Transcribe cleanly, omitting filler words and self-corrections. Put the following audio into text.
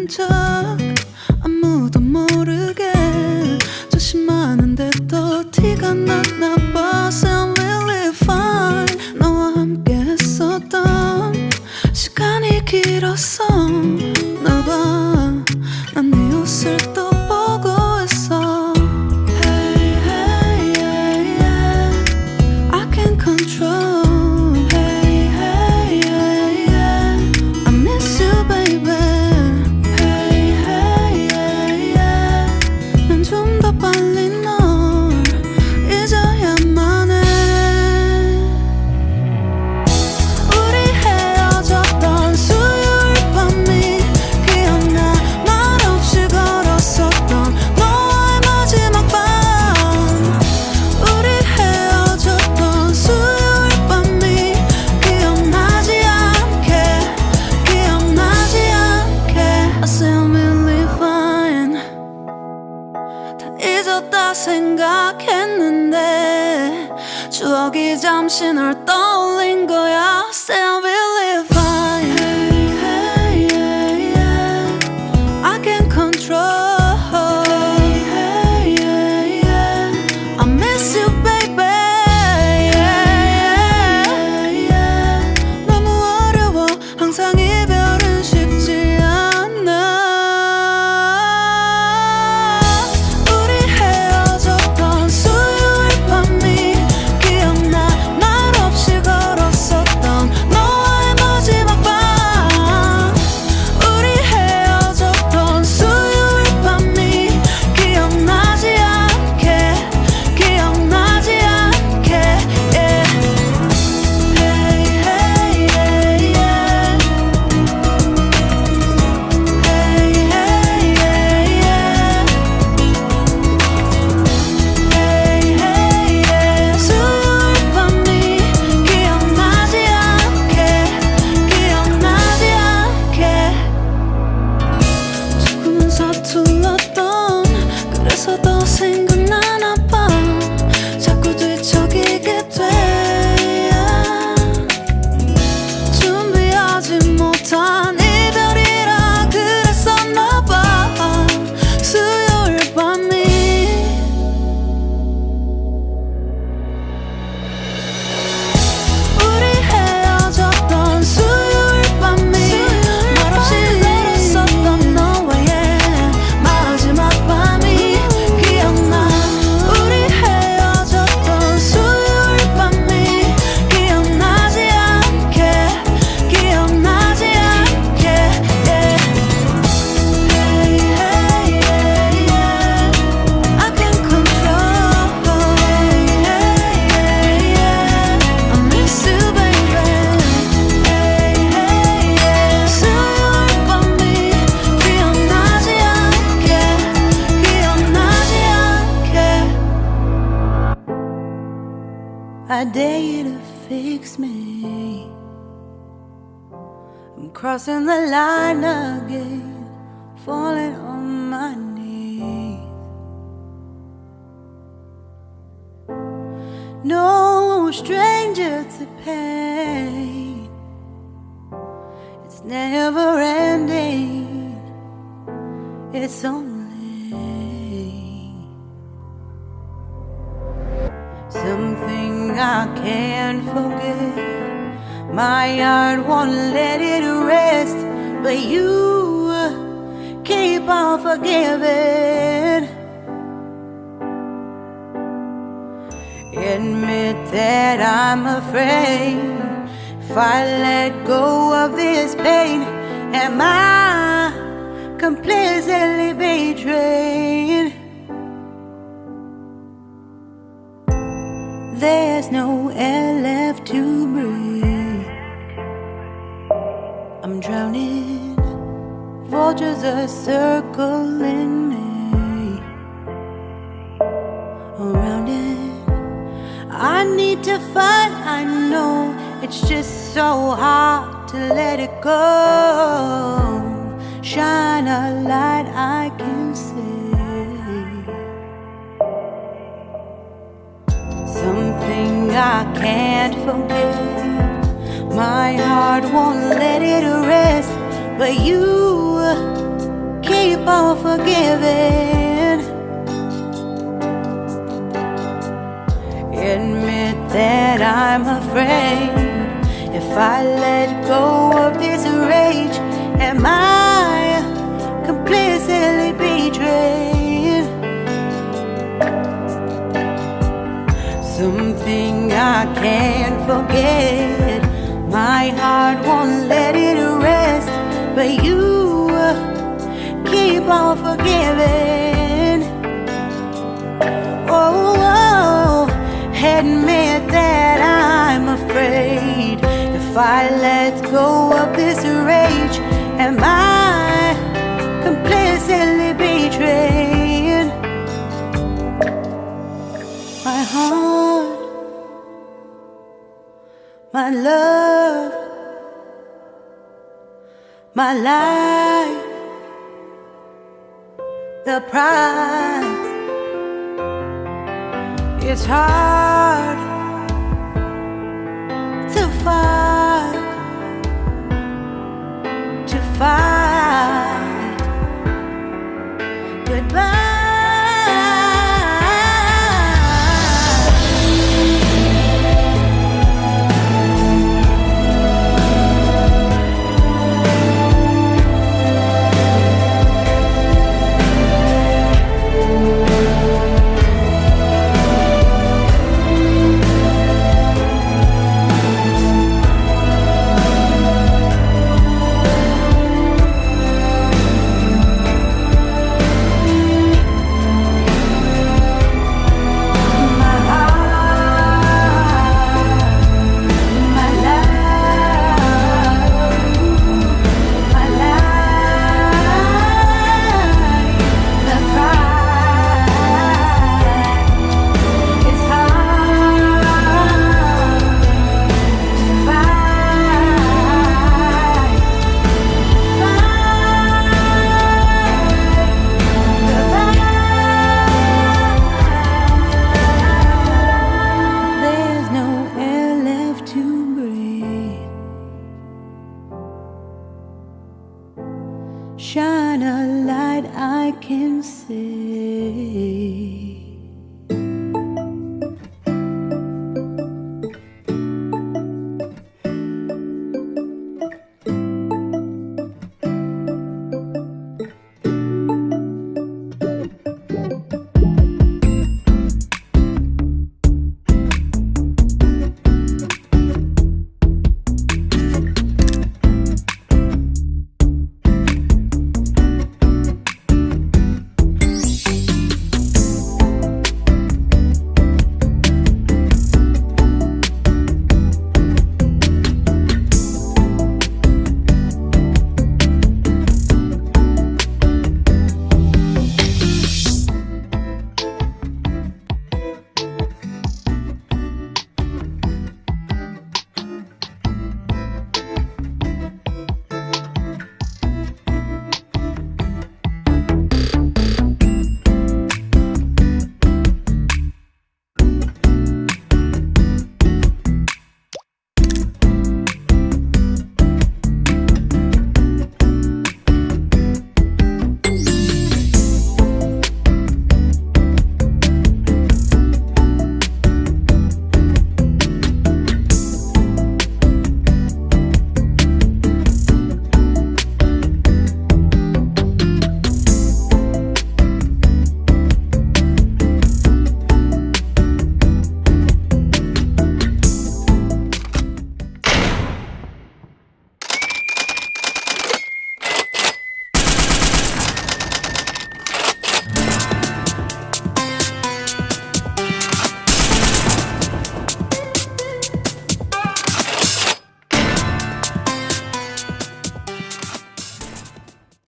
척 아무도 모르게 조심하는데 또 티가 났나 봐. Sound really fine. 너와 함께 했었던 시간이 길었어. 나 봐, 난 네 옷을 또 보고 있어. Hey, hey, yeah, yeah. I can't control. Hey, hey, yeah, yeah. I miss you, baby. Hey, hey, yeah, yeah. 난 좀 더 빨리 널 잊어야만 해. 우리 헤어졌던 수요일 밤이 기억나. 말없이 걸었었던 너와의 마지막 밤. 우리 헤어졌던 수요일 밤이 기억나지 않게, 기억나지 않게. I sound really fine. 다 잊었다 생각했는데 추억이 잠시 널 떠올린 거야. Sound really fine. Hey, hey, yeah, yeah. I can't control. Hey, hey, yeah, yeah. I miss you, baby. Yeah, yeah, yeah. 너무 어려워. 항상 이별은 쉽지 않아. 우리 헤어졌던 수요일 밤이 기억나. 말없이 걸었었던 너와의 마지막 밤. 우리 헤어졌던 수요일 밤이 기억나지 않게, 기억나지 않게. Yeah. Hey, hey, yeah, yeah. Hey, hey, yeah, yeah. Hey, hey, yeah. 수요일 밤이 기억나지 않게, 기억나지 않게. 조금은 서툴렀던 그래서 더 생각나나 봐. 자꾸 뒤척이게 돼. 준비하지 못한 이별이라 그랬었나 봐. 수요일 밤이. 우리 헤어졌던 수요일 밤이 말없이 걸었었던 너와의 마지막 밤이 기억나. 우리 헤어졌던 수요일 밤이 기억나지 않게, 기억나지 않게. Yeah. Hey, hey, yeah, yeah. I can't control. Hey, hey, yeah, yeah. I miss you, baby. Hey, hey, yeah. 수요일 밤이 기억나지 않게, 기억나지 않게. I dare you to fix me. I'm crossing the line again, falling on my knees. No stranger to pain. It's never ending. It's only something I can't forget. My heart won't let it rest, but you keep on forgiving. Admit that I'm afraid. If I let go of this pain, am I completely betrayed? There's no air left to breathe. I'm drowning. Vultures are circling me. Around it, I need to fight. I know it's just so hard to let it go. Shine a light I can see. Something I can't forget. My heart won't let it rest, but you keep on forgiving. Admit that I'm afraid if I let go of this rage, am I completely betrayed? Something I can't forget, my heart won't let it rest, but you keep on forgiving. Oh, admit that I'm afraid if I let go of this rage, am I completely betrayed? My heart, my love, my life, the price. It's hard to fight goodbye. Shine a light I can see.